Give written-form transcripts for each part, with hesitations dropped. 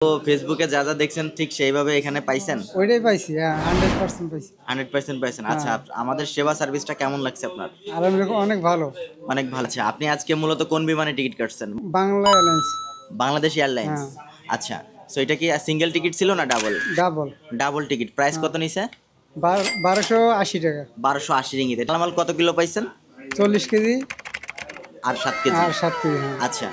তো ফেসবুকে যা যা দেখছেন ঠিক সেইভাবে এখানে পাইছেন? ওইটাই পাইছি, হ্যাঁ 100% পাইছি। 100% পাইছেন। আচ্ছা, আমাদের সেবা সার্ভিসটা কেমন লাগছে আপনার? আলহামদুলিল্লাহ অনেক ভালো। অনেক ভালো। আচ্ছা, আপনি আজকে মূলত কোন বিমানে টিকিট কাটছেন? বাংলা এয়ারলাইন্স। বাংলাদেশ এয়ারলাইন্স। হ্যাঁ। আচ্ছা, সো এটা কি সিঙ্গেল টিকিট ছিল না double? Double. Double ticket. Price কত নিছে? 1280 টাকা। 1280 রিঙ্গিত। মালামাল কত কিলো পাইছেন? 40 কেজি আর 7 কেজি। আর 7 কেজি, হ্যাঁ। আচ্ছা,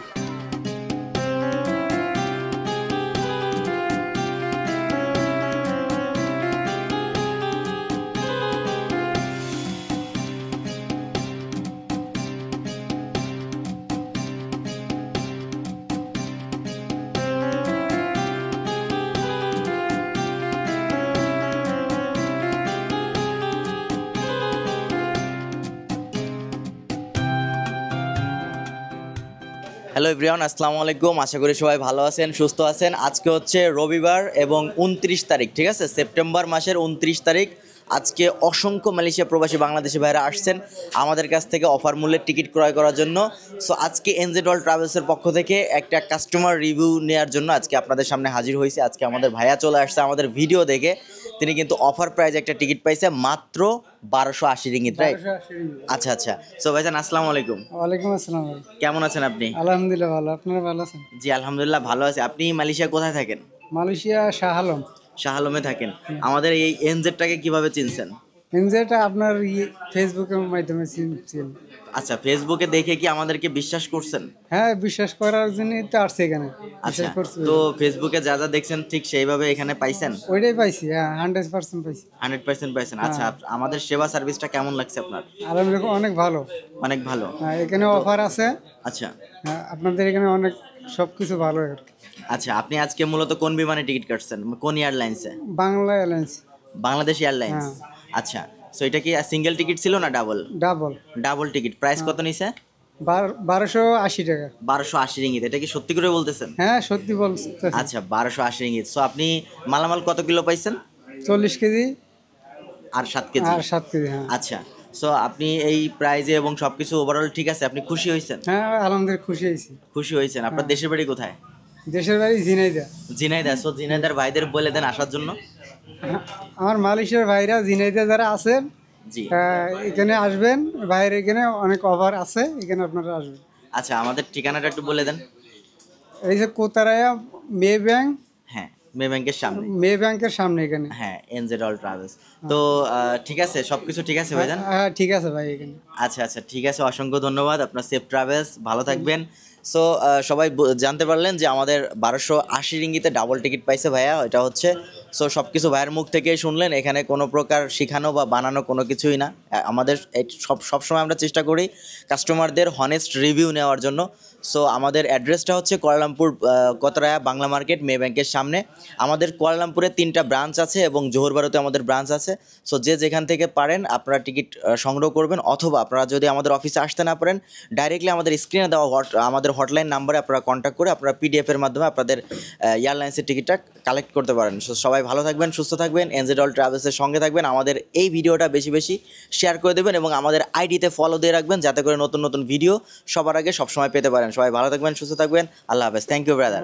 হ্যালো এভরিওয়ান, আসসালামু আলাইকুম। আশা করি সবাই ভালো আছেন, সুস্থ আছেন। আজকে হচ্ছে রবিবার এবং 29 তারিখ, ঠিক আছে, সেপ্টেম্বর মাসের 29 তারিখ। আজকে অসংখ্য মালয়েশিয়া প্রবাসী বাংলাদেশি ভাইরা আসছেন আমাদের কাছ থেকে অফার মূল্যে টিকিট ক্রয় করার জন্য। সো আজকে এনজেড ওয়ার্ল্ড ট্রাভেলসের পক্ষ থেকে একটা কাস্টমার রিভিউ নেওয়ার জন্য আজকে আপনাদের সামনে হাজির হয়েছে। আজকে আমাদের ভাইয়া চলে আসছে আমাদের ভিডিও দেখে। তিনি কিন্তু অফার প্রাইজে একটা টিকিট পাইছে মাত্র 1280 রিঙ্গিত, রাইট? আচ্ছা আচ্ছা। সো ভাইজান, আসসালামু আলাইকুম। ওয়ালাইকুম আসসালাম ভাই। কেমন আছেন আপনি? আলহামদুলিল্লাহ ভালো, আপনারা ভালো আছেন? জি আলহামদুলিল্লাহ ভালো আছে। আপনি মালয়েশিয়া কোথায় থাকেন? মালয়েশিয়া শাহ আলম। শাহ আলমে থাকেন। আমাদের এই এনজেডটাকে কিভাবে চিনছেন? এনজেটা আপনার ফেসবুকের মাধ্যমে চিন। আচ্ছা, ফেসবুকে দেখে কি আমাদেরকে বিশ্বাস করছেন? হ্যাঁ, বিশ্বাস করার জন্যই তো আসছে এখানে। আচ্ছা, বিশ্বাস করছি। তো ফেসবুকে যা যা দেখছেন ঠিক সেইভাবে এখানে পাইছেন? ওইটাই পাইছি, হ্যাঁ 100% পাইছি। 100% পাইছেন। আচ্ছা, আমাদের সেবা সার্ভিসটা কেমন লাগছে আপনার? আলহামদুলিল্লাহ অনেক ভালো। অনেক ভালো। হ্যাঁ, এখানে অফার আছে। আচ্ছা হ্যাঁ, আপনাদের এখানে অনেক সবকিছু ভালো আর কি। আচ্ছা, আপনি আজকে মূলত কোন বিমানে টিকিট কাটছেন? কোন এয়ারলাইন্সে? বাংলা এয়ারলাইন্স। বাংলাদেশ এয়ারলাইন্স। আচ্ছা, সো এটা কি সিঙ্গেল টিকিট ছিল না double? Double. Double ticket. Price কত নিছে? 1280 টাকা। 1280 রিঙ্গিত। এটা কি সত্যি করে বলতেছেন? হ্যাঁ সত্যি বলছি। আচ্ছা, 1280 রিঙ্গিত। সো আপনি মালামাল কত কিলো পাইছেন? 40 কেজি আর 7 কেজি। আর 7 কেজি, হ্যাঁ। আচ্ছা, সো আপনি এই প্রাইজে এবং সবকিছু ওভারঅল ঠিক আছে? আপনি খুশি হয়েছেন? হ্যাঁ আলহামদুলিল্লাহ খুশি হয়েছি। খুশি হয়েছেন। আপনার দেশের বাড়ি কোথায়? দেশের বাড়ি ঝিনাইদহ। ঝিনাইদহ। সো ঝিনাইদার ভাইদের বলে দেন আসার জন্য। আমার মালয়েশিয়ার ভাইরা ঝিনাইদহ যারা আছেন, জি। এখানে আসবেন। বাইরে এখানে অনেক অফার আছে, এখানে আপনারা আসবেন। আচ্ছা, আমাদের ঠিকানাটা একটু বলে দেন। এই যে কোতারায়া মে ব্যাংক। হ্যাঁ, মে ব্যাংকের সামনে। মে ব্যাংকের সামনে এখানে। হ্যাঁ, এনজেড অল ট্রাভেলস। তো ঠিক আছে, সবকিছু ঠিক আছে ভাইজান? হ্যাঁ ঠিক আছে ভাই এখানে। আচ্ছা আচ্ছা, ঠিক আছে, অসংখ্য ধন্যবাদ। আপনার সেফ ট্রাভেলস, ভালো থাকবেন। সো সবাই জানতে পারলেন যে আমাদের 1280 রিঙ্গিতে ডাবল টিকিট পাইছে ভাইয়া, এটা হচ্ছে। সো সব কিছু ভাইয়ের মুখ থেকেই শুনলেন। এখানে কোনো প্রকার শিখানো বা বানানো কোনো কিছুই না। আমাদের সবসময় আমরা চেষ্টা করি কাস্টমারদের হনেস্ট রিভিউ নেওয়ার জন্য। সো আমাদের অ্যাড্রেসটা হচ্ছে কুয়ালালামপুর কোতরায়া বাংলা মার্কেট, মে ব্যাংকের সামনে। আমাদের কুয়ালালামপুরে 3টা ব্রাঞ্চ আছে এবং জোহরবারুতে আমাদের ব্রাঞ্চ আছে। সো যে যেখান থেকে পারেন আপনারা টিকিট সংগ্রহ করবেন, অথবা আপনারা যদি আমাদের অফিসে আসতে না পারেন, ডাইরেক্টলি আমাদের স্ক্রিনে দেওয়া আমাদের হটলাইন নাম্বারে আপনারা কন্ট্যাক্ট করে আপনারা পিডিএফের মাধ্যমে আপনাদের এয়ারলাইন্সের টিকিটটা কালেক্ট করতে পারেন। সো সবাই ভালো থাকবেন, সুস্থ থাকবেন, এনজেড অল ট্রাভেলসের সঙ্গে থাকবেন। আমাদের এই ভিডিওটা বেশি বেশি শেয়ার করে দেবেন এবং আমাদের আইডিতে ফলো দিয়ে রাখবেন, যাতে করে নতুন নতুন ভিডিও সবার আগে সবসময় পেতে পারেন। সবাই ভালো থাকবেন, সুস্থ থাকবেন। আল্লাহ হাফেজ। Thank you brother.